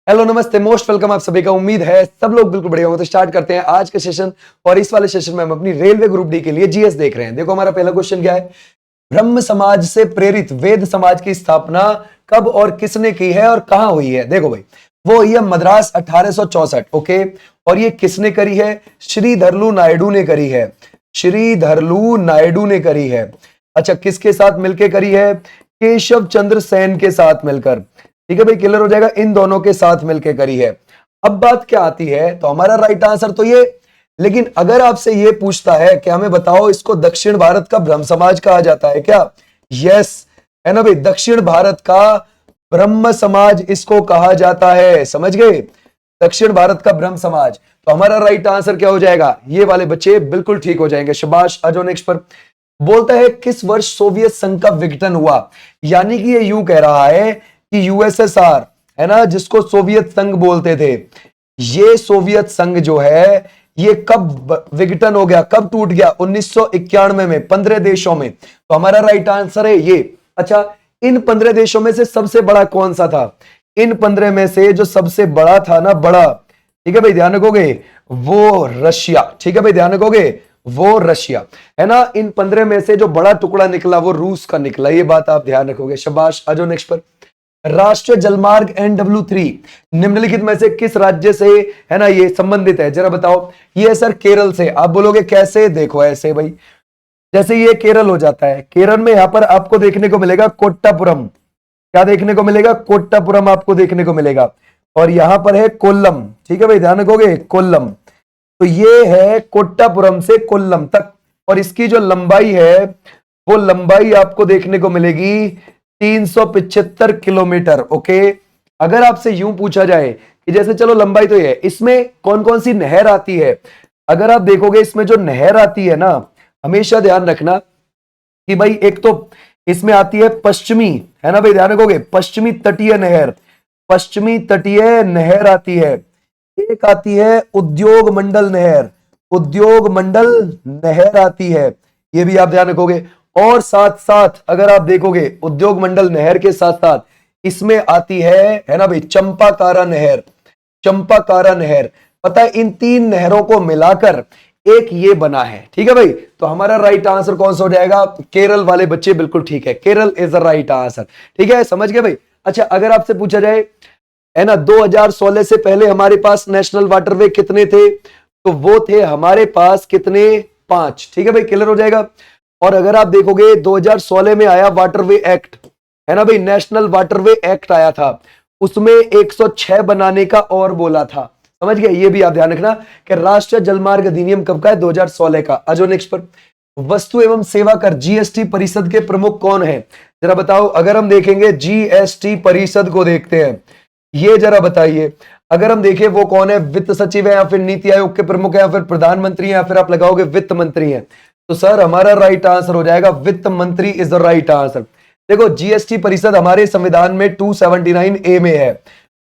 Hello नमस्ते, most welcome आप सभी का। उम्मीद है सब लोग बिल्कुल बढ़िया होंगे। तो स्टार्ट करते हैं आज के सेशन। और इस वाले सेशन में हम अपनी रेलवे ग्रुप डी के लिए जीएस देख रहे हैं। देखो हमारा पहला क्वेश्चन क्या है। ब्रह्म समाज से प्रेरित वेद समाज की स्थापना कब और किसने की है और कहां हुई है। देखो भाई, वो हुई है मद्रास 1864। ओके, और ये किसने करी है? श्रीधरलू नायडू ने करी है। श्रीधरलू नायडू ने करी है। अच्छा, किसके साथ मिलकर करी है? केशव चंद्र सेन के साथ मिलकर। ठीक है भाई, क्लियर हो जाएगा। इन दोनों के साथ मिलकर करी है। अब बात क्या आती है, तो हमारा राइट आंसर तो ये। लेकिन अगर आपसे ये पूछता है कि हमें बताओ इसको दक्षिण भारत का ब्रह्म समाज कहा जाता है क्या? यस, है ना भाई, दक्षिण भारत का ब्रह्म समाज इसको कहा जाता है। समझ गए? दक्षिण भारत का ब्रह्म समाज। तो हमारा राइट आंसर क्या हो जाएगा? ये वाले बच्चे बिल्कुल ठीक हो जाएंगे। शाबाश। आ जाओ नेक्स्ट पर। बोलता है किस वर्ष सोवियत संघ का विघटन हुआ। यानी कि ये यूं कह रहा है कि यूएसएसआर, है ना, जिसको सोवियत संघ बोलते थे, ये सोवियत संघ जो है ये कब विघटन हो गया, कब टूट गया? 1991 में 15 देशों में। तो हमारा राइट आंसर है ये। अच्छा, इन 15 देशों में से सबसे बड़ा कौन सा था? इन 15 में से जो सबसे बड़ा था ना, बड़ा, ठीक है भाई, ध्यान रखोगे, वो रशिया। ठीक है भाई, ध्यान रखोगे, वो रशिया, है ना। इन 15 में से जो बड़ा टुकड़ा निकला वो रूस का निकला। ये बात आप ध्यान रखोगे। शाबाश। आ जाओ नेक्स्ट पर। राष्ट्रीय जलमार्ग NW3 निम्नलिखित में से किस राज्य से, है ना, ये संबंधित है? जरा बताओ। ये सर केरल से। आप बोलोगे कैसे? देखो ऐसे भाई, जैसे ये केरल हो जाता है, केरल में यहां पर आपको देखने को मिलेगा कोट्टापुरम। क्या देखने को मिलेगा? कोट्टापुरम आपको देखने को मिलेगा। और यहां पर है कोल्लम। ठीक है भाई, ध्यान रखोगे, कोल्लम। तो ये है कोट्टापुरम से कोल्लम तक। और इसकी जो लंबाई है वो लंबाई आपको देखने को मिलेगी 375 किलोमीटर। ओके, अगर आपसे यूं पूछा जाए कि जैसे चलो लंबाई तो ये है, इसमें कौन कौन सी नहर आती है? अगर आप देखोगे इसमें जो नहर आती है ना, हमेशा ध्यान रखना कि भाई एक तो इसमें आती है पश्चिमी, है ना भाई, ध्यान रखोगे, पश्चिमी तटीय नहर। पश्चिमी तटीय नहर आती है। एक आती है उद्योग मंडल नहर। उद्योग मंडल नहर आती है, ये भी आप ध्यान रखोगे। और साथ साथ अगर आप देखोगे उद्योग मंडल नहर के साथ साथ इसमें आती है ना भाई, चंपाकारा नहर। चंपाकारा नहर। पता है, इन तीन नहरों को मिलाकर एक ये बना है। ठीक है भाई, तो हमारा राइट आंसर कौन सा हो जाएगा? केरल वाले बच्चे बिल्कुल ठीक है, Kerala is the right answer. ठीक है, समझ गए भाई। अच्छा, अगर आपसे पूछा जाए, है ना, 2016 से पहले हमारे पास नेशनल वाटरवे कितने थे? तो वो थे हमारे पास कितने? 5। ठीक है भाई, क्लियर हो जाएगा। और अगर आप देखोगे 2016 में आया वाटरवे एक्ट, है ना भाई, नेशनल वाटरवे एक्ट आया था, उसमें 106 बनाने का और बोला था। समझ गए? ये भी आप ध्यान रखना कि राष्ट्रीय जलमार्ग अधिनियम कब का है? 2016 का। अजो नेक्स्ट पर। वस्तु एवं सेवा कर जीएसटी परिषद के प्रमुख कौन है? जरा बताओ। अगर हम देखेंगे जीएसटी परिषद को देखते हैं, ये जरा बताइए, अगर हम देखें वो कौन है? वित्त सचिव है या फिर नीति आयोग के प्रमुख है या फिर प्रधानमंत्री है या फिर आप लगाओगे वित्त मंत्री है? तो सर हमारा राइट आंसर हो जाएगा वित्त मंत्री इज द राइट आंसर। देखो, जीएसटी परिषद हमारे संविधान में 279A में है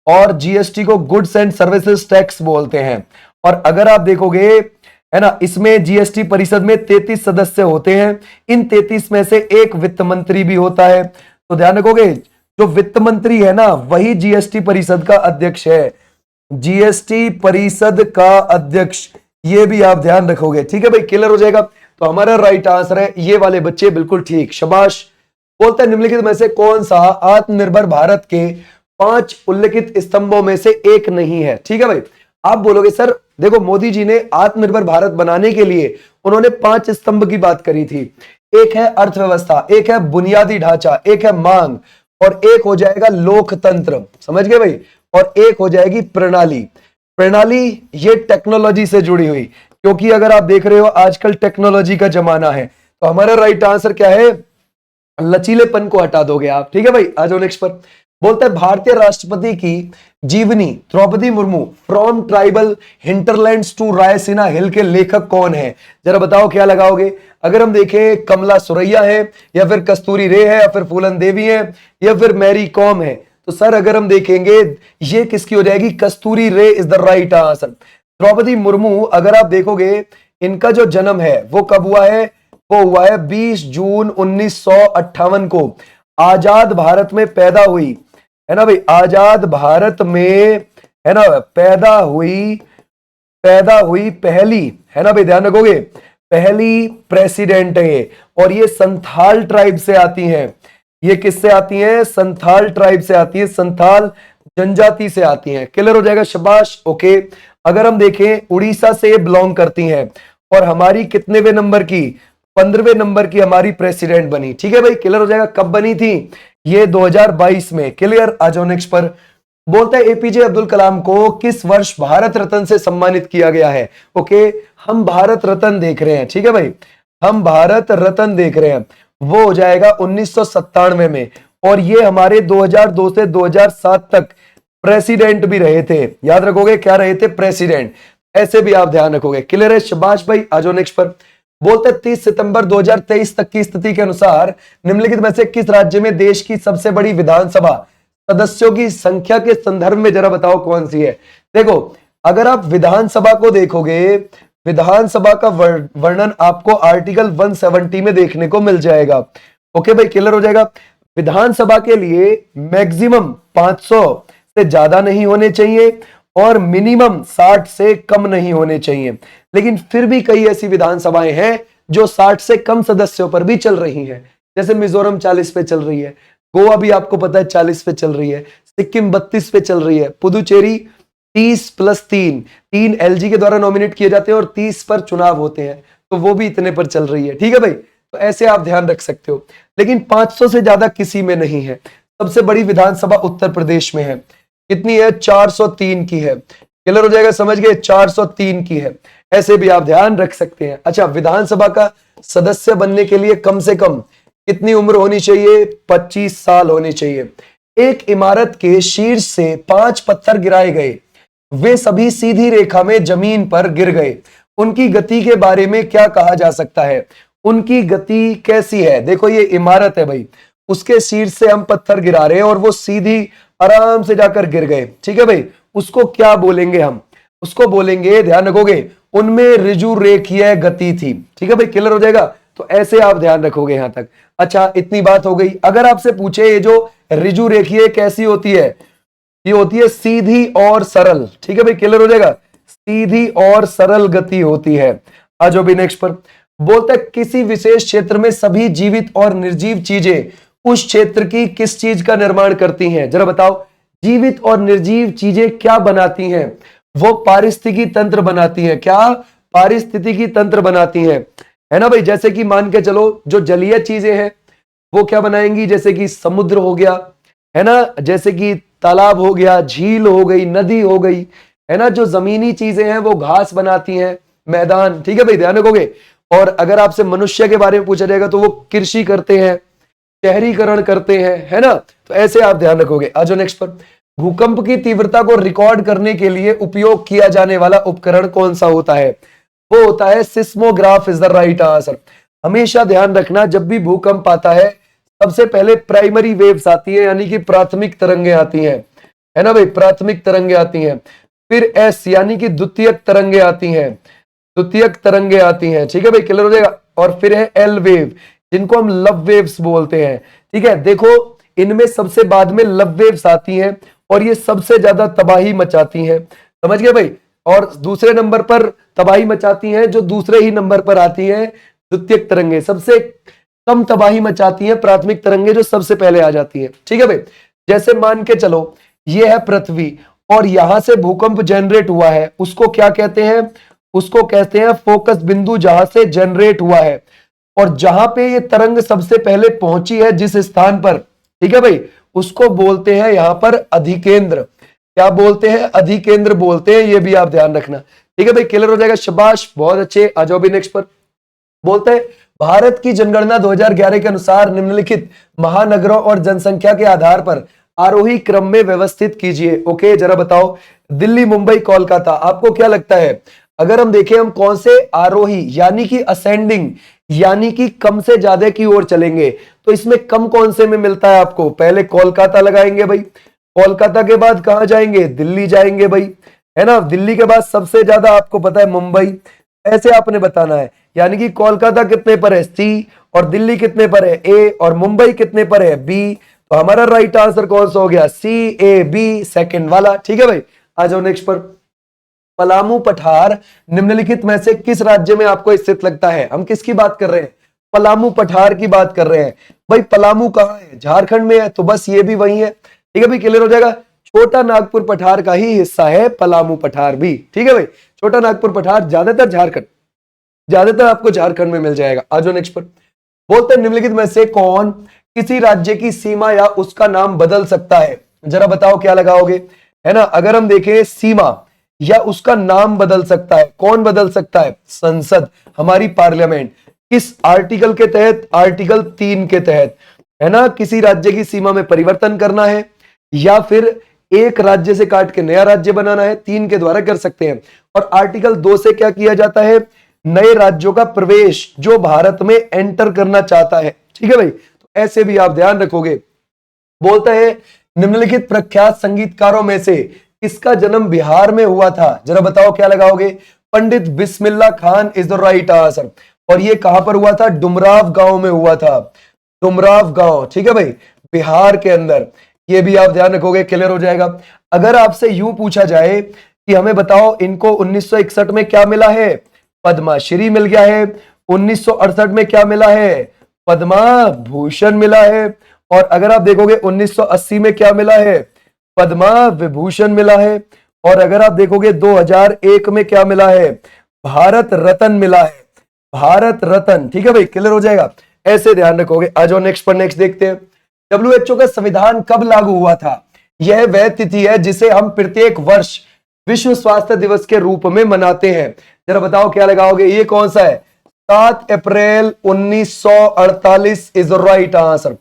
और जीएसटी को गुड्स एंड सर्विसेज टैक्स बोलते हैं। और अगर आप देखोगे, है ना, इसमें जीएसटी परिषद में 33 सदस्य होते हैं। इन 33 में से एक वित्त मंत्री भी होता है। तो ध्यान रखोगे, जो वित्त मंत्री है ना, वही जीएसटी परिषद का अध्यक्ष है। जीएसटी परिषद का अध्यक्ष, ये भी आप ध्यान रखोगे। ठीक है भाई, क्लियर हो जाएगा। तो हमारा राइट आंसर है ये वाले बच्चे बिल्कुल ठीक। शाबाश। बोलता है निम्नलिखित में से कौन सा आत्मनिर्भर भारत के 5 उल्लेखित स्तंभों में से एक नहीं है? ठीक है भाई, आप बोलोगे सर देखो, मोदी जी ने आत्मनिर्भर भारत बनाने के लिए उन्होंने 5 स्तंभ की बात करी थी। एक है अर्थव्यवस्था, एक है बुनियादी ढांचा, एक है मांग, और एक हो जाएगा लोकतंत्र। समझ गए भाई? और एक हो जाएगी प्रणाली। प्रणाली ये टेक्नोलॉजी से जुड़ी हुई, क्योंकि अगर आप देख रहे हो आजकल टेक्नोलॉजी का जमाना है। तो हमारा राइट आंसर क्या है? लचीलेपन को हटा दोगे आप। ठीक है भाई, आ जाओ नेक्स्ट पर। बोलता है भारतीय राष्ट्रपति की जीवनी Draupadi Murmu from tribal hinterlands to Raisina hill के लेखक कौन है? जरा बताओ क्या लगाओगे। अगर हम देखें, कमला सुरैया है या फिर कस्तूरी रे है या फिर फूलन देवी है या फिर मैरी कॉम है? तो सर अगर हम देखेंगे ये किसकी हो जाएगी? Kasturi Ray is the right answer. Draupadi Murmu अगर आप देखोगे, इनका जो जन्म है वो कब हुआ है? वो हुआ है 20 जून 1958 को। आजाद भारत में पैदा हुई, है ना भाई, आजाद भारत में है ना, पैदा हुई पहली, है ना भाई, ध्यान रखोगे, पहली प्रेसिडेंट है ये, और ये संथाल ट्राइब से आती हैं। ये किससे आती हैं? संथाल ट्राइब से आती है, संथाल जनजाति से आती हैं। क्लियर हो जाएगा, शाबाश, ओके। अगर हम देखें, उड़ीसा से ये बिलोंग करती हैं, और हमारी कितनेवें नंबर की? 15वें नंबर की हमारी प्रेसिडेंट बनी। ठीक है भाई, क्लियर हो जाएगा। कब बनी थी? ये 2022 में। क्लियर, आ जाओ नेक्स्ट पर। बोलता है एपीजे अब्दुल कलाम को किस वर्ष भारत रत्न से सम्मानित किया गया है? ओके, हम भारत रत्न देख रहे हैं, ठीक है भाई, हम भारत रत्न देख रहे हैं, वो हो जाएगा 1997 में, और ये हमारे 2002 से 2007 तक प्रेसिडेंट भी रहे थे। याद रखोगे, क्या रहे थे? प्रेसिडेंट। ऐसे भी आप ध्यान रखोगे। क्लियर है, शाबाश भाई, आ जाओ नेक्स्ट पर। बोलते 30 सितंबर 2023 तक की स्थिति के अनुसार निम्नलिखित में से किस राज्य में देश की सबसे बड़ी विधानसभा सदस्यों की संख्या के संदर्भ में जरा बताओ कौन सी है? देखो, अगर आप विधानसभा को देखोगे, विधानसभा का वर्णन आपको आर्टिकल 170 में देखने को मिल जाएगा। ओके भाई, क्लियर हो जाएगा। विधानसभा के लिए मैक्सिमम 500 से ज्यादा नहीं होने चाहिए और मिनिमम 60 से कम नहीं होने चाहिए, लेकिन फिर भी कई ऐसी विधानसभाएं हैं जो 60 से कम सदस्यों पर भी चल रही हैं। जैसे मिजोरम 40 पे चल रही है, गोवा भी आपको पता है 40 पे चल रही है, सिक्किम 32 पे चल रही है, पुदुचेरी 30+3 एलजी के द्वारा नॉमिनेट किए जाते हैं और 30 पर चुनाव होते हैं, तो वो भी इतने पर चल रही है। ठीक है भाई, तो ऐसे आप ध्यान रख सकते हो, लेकिन 500 से ज्यादा किसी में नहीं है। सबसे बड़ी विधानसभा उत्तर प्रदेश में है, कितनी है? 403 की है। क्लियर हो जाएगा, समझ गए, 403 की है। ऐसे भी आप ध्यान रख सकते हैं। अच्छा, विधानसभा का सदस्य बनने के लिए कम से कम कितनी उम्र होनी चाहिए? 25 साल होनी चाहिए। एक इमारत के शीर्ष से 5 पत्थर गिराए गए, वे सभी सीधी रेखा में जमीन पर गिर गए, उनकी गति के बारे में क्या कहा जा सकता है? उनकी गति कैसी है? देखो, ये इमारत है भाई, उसके शीर्ष से हम पत्थर गिरा रहे हैं और वो सीधी आराम से जाकर गिर गए। ठीक है भाई, उसको क्या बोलेंगे हम? उसको बोलेंगे, ध्यान रखोगे, उनमें ऋजु रेखीय गति थी। ठीक है भाई, क्लियर हो जाएगा। तो ऐसे आप ध्यान रखोगे यहां तक। अच्छा, इतनी बात हो गई। अगर आपसे पूछे ये जो ऋजु रेखीय कैसी होती है? ये होती है सीधी और सरल। ठीक है भाई, क्लियर हो जाएगा, सीधी और सरल गति होती है। आज भी नेक्स्ट पर बोलता है किसी विशेष क्षेत्र में सभी जीवित और निर्जीव चीजें उस क्षेत्र की किस चीज का निर्माण करती हैं? जरा बताओ, जीवित और निर्जीव चीजें क्या बनाती हैं? वो पारिस्थितिकी तंत्र बनाती हैं। क्या? पारिस्थितिकी तंत्र बनाती हैं, है ना भाई। जैसे कि मान के चलो, जो जलीय चीजें हैं वो क्या बनाएंगी? जैसे कि समुद्र हो गया, है ना, जैसे कि तालाब हो गया, झील हो गई, नदी हो गई, है ना। जो जमीनी चीजें हैं वो घास बनाती हैं, मैदान। ठीक है भाई, ध्यान रखोगे। और अगर आपसे मनुष्य के बारे में पूछा जाएगा तो वो कृषि करते हैं, शहरीकरण करते हैं, है ना। तो ऐसे आप ध्यान रखोगे। आज नेक्स्ट पर, भूकंप की तीव्रता को रिकॉर्ड करने के लिए उपयोग किया जाने वाला उपकरण कौन सा होता है? वो होता है seismograph is the right answer. हमेशा ध्यान रखना, जब भी भूकंप आता है सबसे पहले प्राइमरी वेव्स आती है, यानी कि प्राथमिक तरंगें आती हैं, है ना भाई, प्राथमिक तरंगें आती हैं। फिर एस यानी कि द्वितीयक तरंगें आती हैं, द्वितीयक तरंगें आती हैं। ठीक है भाई, क्लियर हो जाएगा। और फिर है एल वेव, जिनको हम लव वेव्स बोलते हैं। ठीक है, देखो, इनमें सबसे बाद में लव वेव्स आती हैं और ये सबसे ज्यादा तबाही मचाती हैं। समझ गए भाई। और दूसरे नंबर पर तबाही मचाती हैं जो दूसरे ही नंबर पर आती हैं द्वितीयक तरंगें। सबसे कम तबाही मचाती हैं प्राथमिक तरंगें, जो सबसे पहले आ जाती हैं। ठीक है भाई, जैसे मान के चलो ये है पृथ्वी और यहां से भूकंप जनरेट हुआ है, उसको क्या कहते हैं? उसको कहते हैं फोकस बिंदु, जहां से जनरेट हुआ है। और जहां पे ये तरंग सबसे पहले पहुंची है जिस स्थान पर, ठीक है भाई, उसको बोलते हैं यहां पर अधिकेंद्र। क्या बोलते हैं? अधिकेंद्र बोलते हैं। ये भी आप ध्यान रखना। ठीक है भाई, क्लियर हो जाएगा, शाबाश, बहुत अच्छे। आ जाओ भी नेक्स्ट पर। बोलते हैं भारत की जनगणना 2011 के अनुसार निम्नलिखित महानगरों और जनसंख्या के आधार पर आरोही क्रम में व्यवस्थित कीजिए। ओके, जरा बताओ, दिल्ली, मुंबई, कोलकाता, आपको क्या लगता है? अगर हम देखें, हम कौन से आरोही यानी कि असेंडिंग यानी कि कम से ज्यादा की ओर चलेंगे, तो इसमें कम कौन से में मिलता है आपको? पहले कोलकाता लगाएंगे भाई, कोलकाता के बाद कहां जाएंगे? दिल्ली जाएंगे भाई, है ना। दिल्ली के बाद सबसे ज्यादा आपको पता है मुंबई। ऐसे आपने बताना है, यानी कि कोलकाता कितने पर है? सी, और दिल्ली कितने पर है? ए, और मुंबई कितने पर है? बी। तो हमारा राइट आंसर कौन सा हो गया? सी, ए, बी, सेकंड वाला। ठीक है भाई, आ जाओ नेक्स्ट पर। पलामू पठार निम्नलिखित में से किस राज्य में आपको स्थित लगता है? हम किसकी बात कर रहे हैं? पलामू पठार की बात कर रहे हैं। भाई पलामू कहाँ है? झारखंड में है, तो बस ये भी वही है। ठीक है भाई, क्लियर हो जाएगा। छोटा नागपुर पठार का ही हिस्सा है पलामू पठार भी। ठीक है भाई, छोटा नागपुर पठार ज्यादातर झारखंड, ज्यादातर आपको झारखंड में मिल जाएगा। आ जाओ नेक्स्ट पर। बोलते हैं निम्नलिखित में से कौन किसी राज्य की सीमा या उसका नाम बदल सकता है? जरा बताओ क्या लगाओगे, है ना। अगर हम देखें सीमा या उसका नाम बदल सकता है, कौन बदल सकता है? संसद, हमारी पार्लियामेंट। किस आर्टिकल के तहत? आर्टिकल 3 के तहत, है ना। किसी राज्य की सीमा में परिवर्तन करना है या फिर एक राज्य से काट के नया राज्य बनाना है, 3 के द्वारा कर सकते हैं। और आर्टिकल 2 से क्या किया जाता है? नए राज्यों का प्रवेश जो भारत में एंटर करना चाहता है। ठीक है भाई, तो ऐसे भी आप ध्यान रखोगे। बोलता है निम्नलिखित प्रख्यात संगीतकारों में से किसका जन्म बिहार में हुआ था? जरा बताओ क्या लगाओगे। Pandit Bismillah Khan is the right answer. और ये कहां पर हुआ था? डुमराव गांव में हुआ था, डुमराव गांव। ठीक है भाई, बिहार के अंदर। ये भी आप ध्यान रखोगे, क्लियर हो जाएगा। अगर आपसे यूं पूछा जाए कि हमें बताओ इनको 1961 में क्या मिला है? पद्मश्री मिल गया है। 1968 में क्या मिला है? पद्मा भूषण मिला है। और अगर आप देखोगे 1980 में क्या मिला है? पद्मा विभूषण मिला है। और अगर आप देखोगे 2001 में क्या मिला है? भारत रत्न मिला है, भारत रत्न। ठीक है भाई, क्लियर हो जाएगा। ऐसे ध्यान रखोगे। आ जाओ नेक्स्ट पर, नेक्स्ट देखते हैं। WHO का संविधान कब लागू हुआ था? यह वह तिथि है जिसे हम प्रत्येक वर्ष विश्व स्वास्थ्य दिवस के रूप में मनाते हैं। जरा बताओ क्या लगाओगे। ये कौन सा है? 7 अप्रैल 1948 इज राइट आंसर।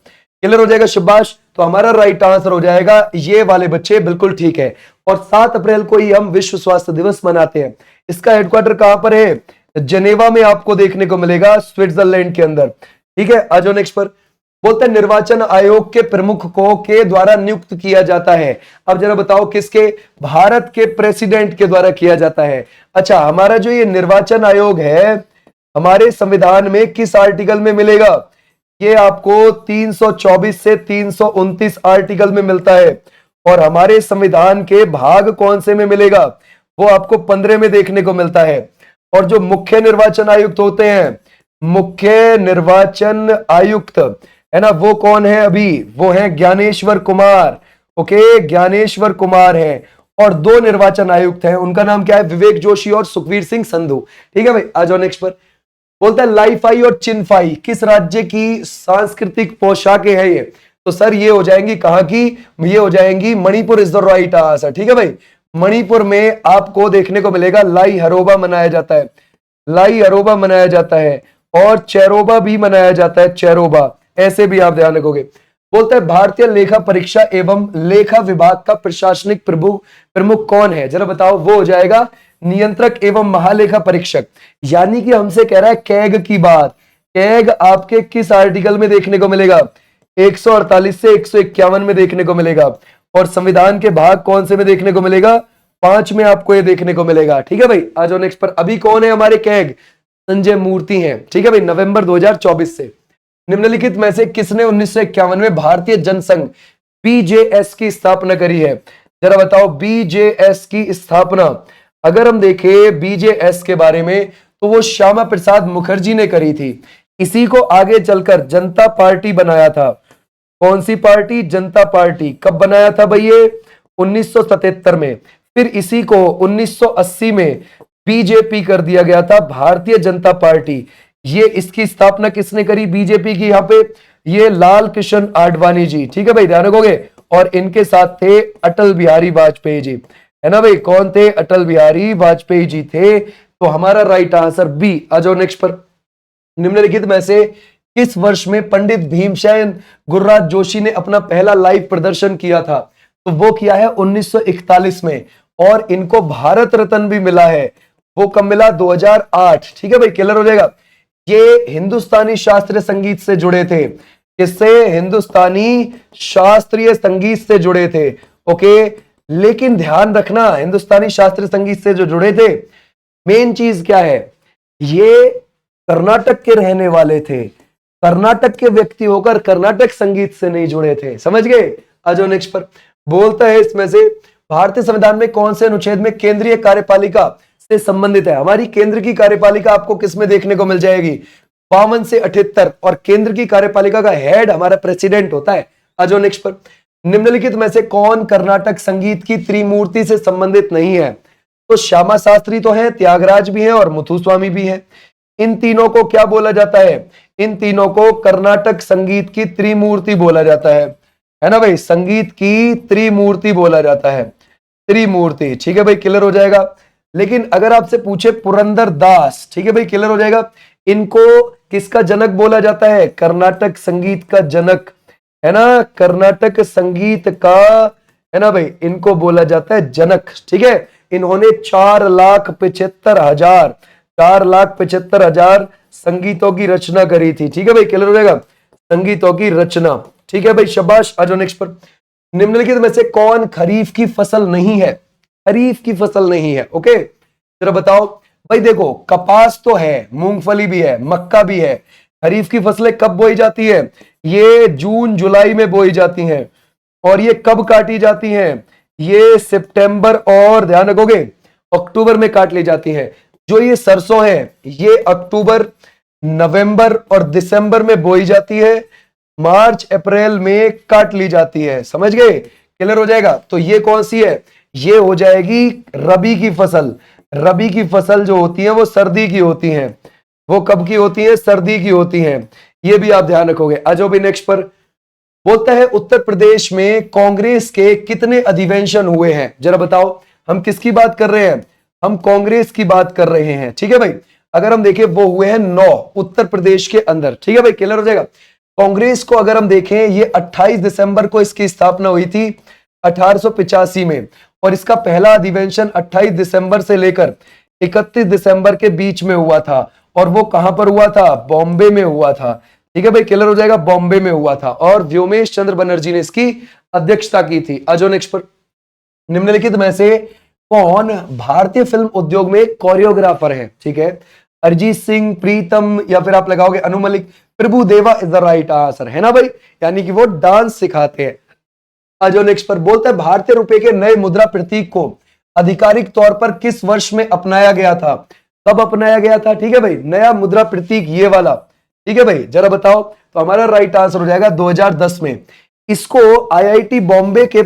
क्लियर हो जाएगा, शाबाश। तो हमारा राइट आंसर हो जाएगा ये वाले बच्चे, बिल्कुल ठीक है। और 7 अप्रैल को ही हम विश्व स्वास्थ्य दिवस मनाते हैं। इसका हेडक्वार्टर कहां पर है? जेनेवा में आपको देखने को मिलेगा, स्विट्जरलैंड के अंदर। ठीक है, आ जाओ नेक्स्ट पर। बोलते हैं निर्वाचन आयोग के प्रमुख को के द्वारा नियुक्त किया जाता है। अब जरा बताओ किसके? भारत के प्रेसिडेंट के द्वारा किया जाता है। अच्छा, हमारा जो ये निर्वाचन आयोग है हमारे संविधान में किस आर्टिकल में मिलेगा? ये आपको 324 से 329 आर्टिकल में मिलता है। और हमारे संविधान के भाग कौन से में मिलेगा? वो आपको 15 में देखने को मिलता है। और जो मुख्य निर्वाचन आयुक्त होते हैं, मुख्य निर्वाचन आयुक्त, है ना, वो कौन है अभी? वो है ज्ञानेश्वर कुमार। ओके, ज्ञानेश्वर कुमार है। और 2 निर्वाचन आयुक्त हैं, उनका नाम क्या है? विवेक जोशी और सुखवीर सिंह संधू। ठीक है भाई, आ जाओ नेक्स्ट पर। बोलता है लाईफाई और चिनफाई किस राज्य की सांस्कृतिक पोशाकें हैं? ये तो सर ये हो जाएंगी कहां की? ये हो जाएंगी Manipur is the right answer. ठीक है भाई, मणिपुर में आपको देखने को मिलेगा लाई हरोबा मनाया जाता है, लाई हरोबा मनाया जाता है। और चेरोबा भी मनाया जाता है, चेरोबा। ऐसे भी आप ध्यान रखोगे। बोलता है भारतीय लेखा परीक्षा एवं लेखा विभाग का प्रशासनिक प्रमुख कौन है? जरा बताओ। वो हो जाएगा नियंत्रक एवं महालेखा परीक्षक। यानी कि हमसे कह रहा है कैग की बात। कैग आपके किस आर्टिकल में देखने को मिलेगा? 148 से 151 में देखने को मिलेगा। और संविधान के भाग कौन से में देखने को मिलेगा? 5 में आपको ये देखने को मिलेगा। ठीक है भाई, आ जाओ नेक्स्ट पर। अभी कौन है हमारे कैग? संजय मूर्ति हैं। ठीक है भाई, नवंबर 2024 से। निम्नलिखित में से किसने 1951 में भारतीय जनसंघ बीजेएस की स्थापना करी है? जरा बताओ, बीजेएस की स्थापना अगर हम देखें बीजेएस के बारे में तो वो श्यामा प्रसाद मुखर्जी ने करी थी। इसी को आगे चलकर जनता पार्टी बनाया था। कौन सी पार्टी? जनता पार्टी। कब बनाया था भाई? ये 1977 में। फिर इसी को 1980 में बीजेपी कर दिया गया था, भारतीय जनता पार्टी। ये इसकी स्थापना किसने करी बीजेपी की? यहाँ पे ये लाल कृष्ण आडवाणी जी। ठीक है भाई, ध्यान रखोगे। और इनके साथ थे अटल बिहारी वाजपेयी जी, है ना भाई। कौन थे? अटल बिहारी वाजपेयी जी थे। तो हमारा राइट आंसर बी। आ जाओ नेक्स्ट पर। निम्नलिखित में से किस वर्ष में पंडित भीमसेन गुरराज जोशी ने अपना पहला लाइव प्रदर्शन किया था? तो वो किया है 1941 में। और इनको भारत रत्न भी मिला है। वो कब मिला? 2008। ठीक है भाई, क्लियर हो जाएगा। ये हिंदुस्तानी शास्त्रीय संगीत से जुड़े थे। किससे? हिंदुस्तानी शास्त्रीय संगीत से जुड़े थे। ओके, लेकिन ध्यान रखना हिंदुस्तानी शास्त्रीय संगीत से जो जुड़े थे, मेन चीज क्या है? ये कर्नाटक के रहने वाले थे। कर्नाटक के व्यक्ति होकर कर्नाटक संगीत से नहीं जुड़े थे। समझ गए? आ जाओ नेक्स्ट पर। बोलता है इसमें से भारतीय संविधान में कौन से अनुच्छेद में केंद्रीय कार्यपालिका से संबंधित है? हमारी केंद्र की कार्यपालिका आपको किसमें देखने को मिल जाएगी? 52 से 78। और केंद्र की कार्यपालिका का हेड हमारा प्रेसिडेंट होता है। आ जाओ नेक्स्ट पर। निम्नलिखित में से कौन कर्नाटक संगीत की त्रिमूर्ति से संबंधित नहीं है? तो श्यामा शास्त्री तो है, त्यागराज भी है और मुथुस्वामी भी है। इन तीनों को क्या बोला जाता है? इन तीनों को कर्नाटक संगीत की त्रिमूर्ति बोला जाता है ना भाई? संगीत की त्रिमूर्ति बोला जाता है, त्रिमूर्ति। ठीक है भाई, क्लियर हो जाएगा। लेकिन अगर आपसे पूछे पुरंदर दास, ठीक है भाई, क्लियर हो जाएगा। इनको किसका जनक बोला जाता है? कर्नाटक संगीत का जनक, है ना? कर्नाटक संगीत का, है ना भाई, इनको बोला जाता है जनक। ठीक है, इन्होंने 4,75,000 संगीतों की रचना करी थी। ठीक है भाई, क्लियर हो जाएगा, संगीतों की रचना। ठीक है भाई, शाबाश। आ जाओ नेक्स्ट पर। निम्नलिखित में से कौन खरीफ की फसल नहीं है? खरीफ की फसल नहीं है। ओके, जरा बताओ भाई। देखो, कपास तो है, मूंगफली भी है, मक्का भी है। खरीफ की फसलें कब बोई जाती है? ये जून जुलाई में बोई जाती हैं। और ये कब काटी जाती हैं? ये सितंबर और ध्यान रखोगे अक्टूबर में काट ली जाती हैं। जो ये सरसों है ये अक्टूबर, नवंबर और दिसंबर में बोई जाती है, मार्च अप्रैल में काट ली जाती है। समझ गए? क्लियर हो जाएगा। तो ये कौन सी है? ये हो जाएगी रबी की फसल। रबी की फसल जो होती है वो सर्दी की होती है। वो कब की होती है? सर्दी की होती है। ये भी आप ध्यान रखोगे। आ जाओ भी नेक्स्ट पर। बोलता है उत्तर प्रदेश में कांग्रेस के कितने अधिवेशन हुए हैं? जरा बताओ। हम किसकी बात कर रहे हैं? हम कांग्रेस की बात कर रहे हैं। ठीक है भाई, अगर हम देखें वो हुए हैं 9 उत्तर प्रदेश के अंदर। ठीक है भाई, क्लियर हो जाएगा। कांग्रेस को अगर हम देखें, ये 28 दिसंबर को इसकी स्थापना हुई थी 1885 में। और इसका पहला अधिवेशन 28 दिसंबर से लेकर 31 दिसंबर के बीच में हुआ था। और वो कहां पर हुआ था? बॉम्बे में हुआ था। ठीक है भाई, क्लियर हो जाएगा, बॉम्बे में हुआ था। और व्योमेश चंद्र बनर्जी ने इसकी अध्यक्षता की थी। आ जाओ नेक्स्ट पर। निम्नलिखित में से कौन भारतीय फिल्म उद्योग में कोरियोग्राफर है? ठीक है, अरिजीत सिंह, प्रीतम, या फिर आप लगाओगे अनु मलिक। प्रभु देवा इज द राइट आंसर, है ना भाई? यानी कि वो डांस सिखाते हैं। आ जाओ नेक्स्ट पर। बोलता है भारतीय रुपए के नए मुद्रा प्रतीक को आधिकारिक तौर पर किस वर्ष में अपनाया गया था? कब अपनाया गया था? ठीक है भाई, नया मुद्रा प्रतीक ये वाला। ठीक है भाई, जरा बताओ। तो हमारा राइट आंसर हो जाएगा 2010 में। इसको आईआईटी बॉम्बे के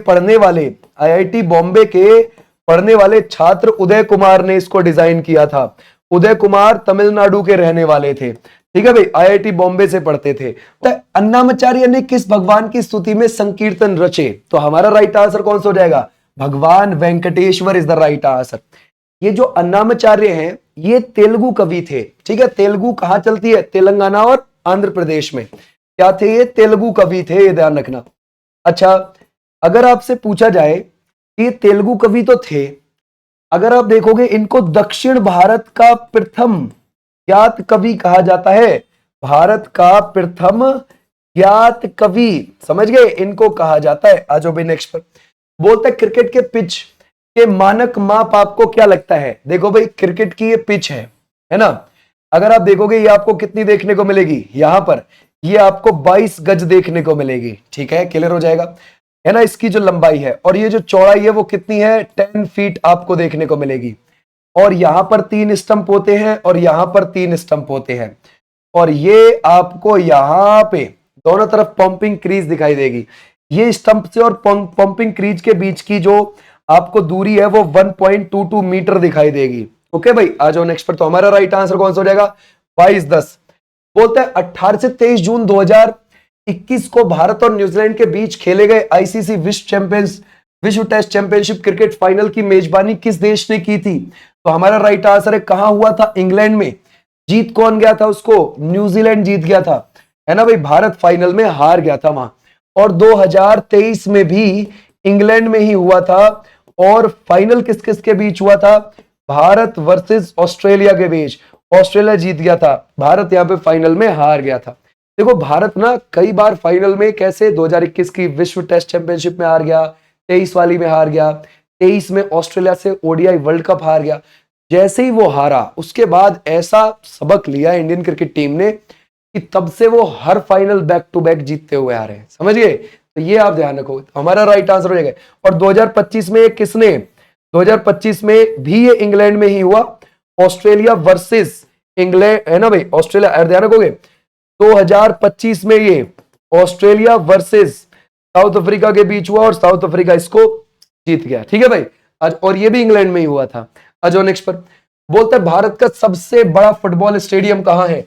पढ़ने वाले छात्र उदय कुमार ने इसको डिजाइन किया था। उदय कुमार तमिलनाडु के रहने वाले थे। ठीक है भाई, आईआईटी बॉम्बे से पढ़ते थे। तो अन्नामाचार्य ने किस भगवान की स्तुति में संकीर्तन रचे? तो हमारा राइट आंसर कौन सा हो जाएगा? भगवान Venkateswara is the right answer. ये जो अन्नामाचार्य हैं ये तेलुगु कवि थे। ठीक है, तेलुगु कहां चलती है? तेलंगाना और आंध्र प्रदेश में। क्या थे ये? तेलुगु कवि थे, ये ध्यान रखना। अच्छा, अगर आपसे पूछा जाए कि ये तेलुगु कवि तो थे, अगर आप देखोगे इनको दक्षिण भारत का प्रथम ज्ञात कवि कहा जाता है। भारत का प्रथम ज्ञात कवि, समझ गए, इनको कहा जाता है। आ जाओ भाई नेक्स्ट पर। बोलते हैं क्रिकेट के पिच के मानक माप आपको क्या लगता है? देखो भाई, क्रिकेट की ये पिच है ना? अगर आप देखोगे ये आपको कितनी देखने को मिलेगी? यहां पर ये आपको 22 गज देखने को मिलेगी। ठीक है, क्लियर हो जाएगा, है ना? इसकी जो लंबाई है और ये जो चौड़ाई है वो कितनी है? 10 फीट आपको देखने को मिलेगी। और यहां पर 3 स्टंप होते हैं और यहां पर 3 स्टंप होते हैं। और ये आपको यहां पे दोनों तरफ पंपिंग क्रीज दिखाई देगी। ये स्टंप से और पंपिंग क्रीज के बीच की जो आपको दूरी है वो 1.22 मीटर दिखाई देगी। ओके भाई, आ जाओ नेक्स्ट पर। तो हमारा राइट आंसर कौन सा हो जाएगा? 22-10। बोलता है 18 से 23 जून 2021 को भारत और न्यूजीलैंड के बीच खेले गए आईसीसी विश्व टेस्ट चैंपियनशिप क्रिकेट फाइनल की मेजबानी किस देश ने की थी? तो हमारा राइट आंसर है कहां हुआ था? इंग्लैंड में। जीत कौन गया था उसको? न्यूजीलैंड जीत गया था, है ना भाई? भारत फाइनल में हार गया था वहां। और 2023 में भी इंग्लैंड में ही हुआ था। और फाइनल किस किस के बीच हुआ था? भारत वर्सेस ऑस्ट्रेलिया के बीच। ऑस्ट्रेलिया जीत गया था, भारत यहां पे फाइनल में हार गया था। देखो, भारत ना कई बार फाइनल में, कैसे 2021 की विश्व टेस्ट चैंपियनशिप में हार गया, 23 वाली में हार गया, 23 में ऑस्ट्रेलिया से ओडीआई वर्ल्ड कप हार गया। जैसे ही वो हारा उसके बाद ऐसा सबक लिया इंडियन क्रिकेट टीम ने कि तब से वो हर फाइनल बैक टू बैक जीतते हुए आ रहे हैं। समझ गए? तो ये आप ध्यान रखो, हमारा राइट आंसर हो जाएगा। और 2025 में किसने, 2025 में भी ये इंग्लैंड में ही हुआ, ऑस्ट्रेलिया वर्सेस इंग्लैंड, है ना भाई, ऑस्ट्रेलिया, ध्यान रखोगे 2025 में ये ऑस्ट्रेलिया वर्सेस साउथ अफ्रीका के बीच हुआ और साउथ अफ्रीका इसको जीत गया, ठीक है भाई। और ये भी इंग्लैंड में ही हुआ था। आज नेक्स्ट पर बोलते हैं भारत का सबसे बड़ा फुटबॉल स्टेडियम कहां है,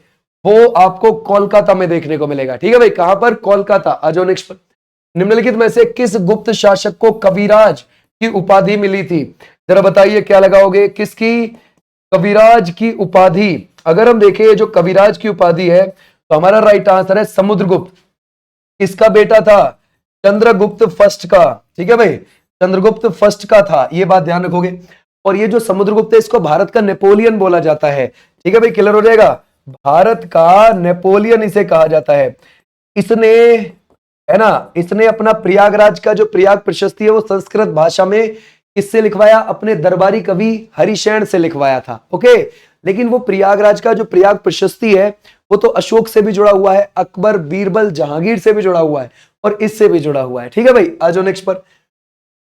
वो आपको कोलकाता में देखने को मिलेगा, ठीक है भाई, कहां पर, कोलकाता। आज नेक्स्ट पर निम्नलिखित में से किस गुप्त शासक को कविराज की उपाधि मिली थी, जरा बताइए क्या लगाओगे, किसकी कविराज की उपाधि। अगर हम देखें जो कविराज की उपाधि है तो हमारा राइट आंसर है समुद्रगुप्त। किसका बेटा था, चंद्रगुप्त फर्स्ट का, ठीक है भाई, चंद्रगुप्त फर्स्ट का था, ये बात ध्यान रखोगे। और ये जो समुद्रगुप्त है इसको भारत का नेपोलियन बोला जाता है, ठीक है भाई, क्लियर हो जाएगा, भारत का नेपोलियन इसे कहा जाता है। इसने, है ना, इसने अपना प्रयागराज का जो प्रयाग प्रशस्ति है वो संस्कृत भाषा में किससे लिखवाया, अपने दरबारी कवि हरिशैन से लिखवाया था, ओके। लेकिन वो प्रयागराज का जो प्रयाग प्रशस्ति है वो तो अशोक से भी जुड़ा हुआ है, अकबर, बीरबल, जहांगीर से भी जुड़ा हुआ है और इससे भी जुड़ा हुआ है, ठीक है भाई। आज नेक्स्ट पर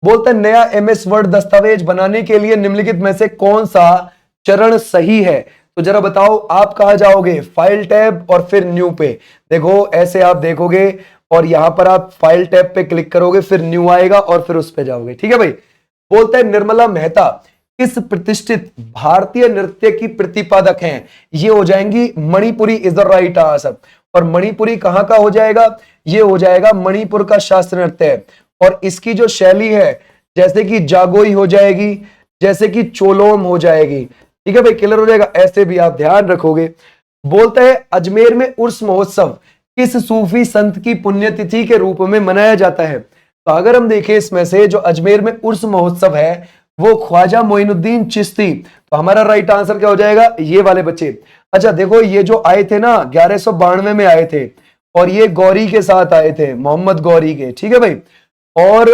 बोलते हैं नया एमएस वर्ड दस्तावेज बनाने के लिए निम्नलिखित में से कौन सा चरण सही है, तो जरा बताओ आप कहां जाओगे, फाइल टैब और फिर न्यू पे। देखो ऐसे आप देखोगे और यहां पर आप फाइल टैब पे क्लिक करोगे, फिर न्यू आएगा और फिर उस पे जाओगे, ठीक है भाई। बोलते हैं निर्मला मेहता किस प्रतिष्ठित भारतीय नृत्य की प्रतिपादक हैं, ये हो जाएंगी Manipuri, is the right answer. और मणिपुरी कहां का हो जाएगा, ये हो जाएगा मणिपुर का शास्त्रीय नृत्य है। और इसकी जो शैली है जैसे कि जागोई हो जाएगी, जैसे कि चोलोम हो जाएगी, ठीक है भाई, क्लियर हो जाएगा, ऐसे भी आप ध्यान रखोगे। बोलता है अजमेर में उर्स महोत्सव किस सूफी संत की पुण्यतिथि के रूप में मनाया जाता है, तो अगर हम देखें इसमें से जो अजमेर में उर्स महोत्सव है वो ख्वाजा मोइनुद्दीन चिश्ती, तो हमारा राइट आंसर क्या हो जाएगा, ये वाले बच्चे। अच्छा देखो ये जो आए थे ना 1192 में आए थे और ये गौरी के साथ आए थे, मोहम्मद गौरी के, ठीक है भाई। और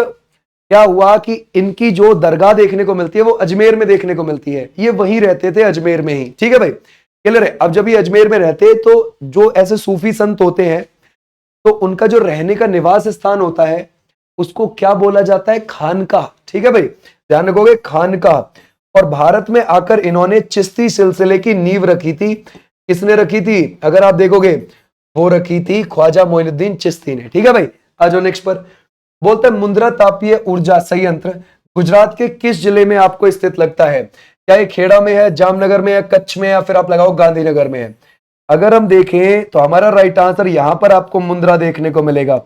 क्या हुआ कि इनकी जो दरगाह देखने को मिलती है वो अजमेर में देखने को मिलती है, ये वहीं रहते थे अजमेर में ही, ठीक है भाई, क्लियर है। अब जब ये अजमेर में रहते तो जो ऐसे सूफी संत होते हैं तो उनका जो रहने का निवास स्थान होता है उसको क्या बोला जाता है, खानका, ठीक है भाई, ध्यान रखोगे, खानका। और भारत में आकर इन्होंने चिश्ती सिलसिले की नींव रखी थी, किसने रखी थी, अगर आप देखोगे वो रखी थी ख्वाजा मोइनुद्दीन चिश्ती ने, ठीक है भाई। आ जाओ नेक्स्ट पर। बोलते हैं मुंद्रा तापीय ऊर्जा संयंत्र गुजरात के किस जिले में आपको स्थित लगता है, क्या ये खेड़ा में है, जामनगर में है, कच्छ में, या फिर आप लगाओ गांधीनगर में है। अगर हम देखें तो हमारा राइट आंसर यहां पर आपको मुंद्रा देखने को मिलेगा,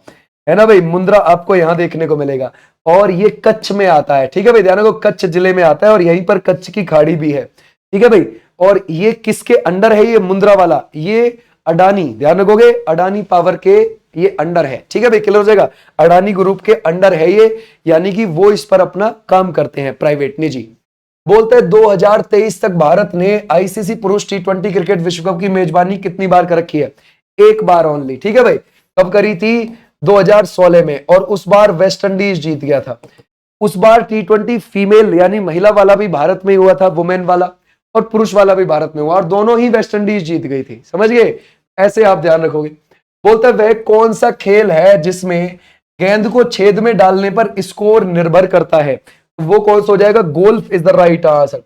है ना भाई, मुंद्रा आपको यहां देखने को मिलेगा और ये कच्छ में आता है, ठीक है भाई, ध्यान रखो कच्छ जिले में आता है और यहीं पर कच्छ की खाड़ी भी है, ठीक है भाई। और ये किसके अंडर है, ये मुंद्रा वाला, ये अडानी, ध्यान रखोगे अडानी पावर के ये अंडर है, ठीक है भाई, क्लियर हो जाएगा, अडानी ग्रुप के अंडर है ये, यानी कि वो इस पर अपना काम करते हैं, प्राइवेट निजी। बोलते हैं 2023 तक भारत ने आईसीसी पुरुष टी20 क्रिकेट विश्व कप की मेजबानी कितनी बार कर रखी है, एक बार ओनली, ठीक है भाई। कब करी थी, 2016 में, और उस बार वेस्ट इंडीज जीत गया था। उस बार टी20 फीमेल यानी महिला वाला भी भारत में हुआ था, वुमेन वाला, और पुरुष वाला भी भारत में हुआ और दोनों ही वेस्ट इंडीज जीत गई थी, समझ गए, ऐसे आप ध्यान रखोगे। बोलता है वह कौन सा खेल है जिसमें गेंद को छेद में डालने पर स्कोर निर्भर करता है, वो कौन सा हो जाएगा, golf is the right answer.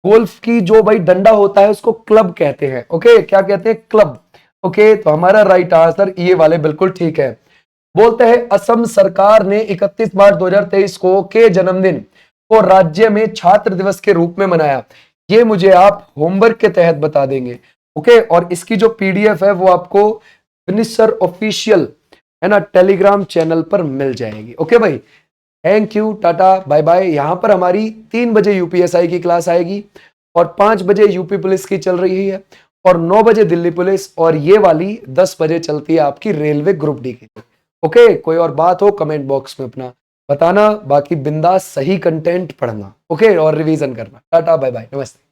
Golf की जो भाई डंडा होता है उसको क्लब कहते हैं, ओके, क्या कहते हैं, क्लब, ओके, तो हमारा राइट आंसर ये वाले बिल्कुल ठीक है। बोलते हैं असम सरकार ने 31 मार्च 2023 को के जन्मदिन को राज्य में छात्र दिवस के रूप में मनाया, ये मुझे आप होमवर्क के तहत बता देंगे, ओके। और इसकी जो पीडीएफ है वो आपको फिनिशर ऑफिशियल, है ना, टेलीग्राम चैनल पर मिल जाएगी, ओके भाई। थैंक यू, टाटा, बाय बाय। यहां पर हमारी 3 बजे यूपीएसआई की क्लास आएगी और 5 बजे यूपी पुलिस की चल रही है और 9 बजे दिल्ली पुलिस, और ये वाली 10 बजे चलती है आपकी रेलवे ग्रुप डी की, ओके। कोई और बात हो कमेंट बॉक्स में अपना बताना, बाकी बिंदास सही कंटेंट पढ़ना, ओके, और रिवीजन करना। टाटा, बाय बाय, नमस्ते।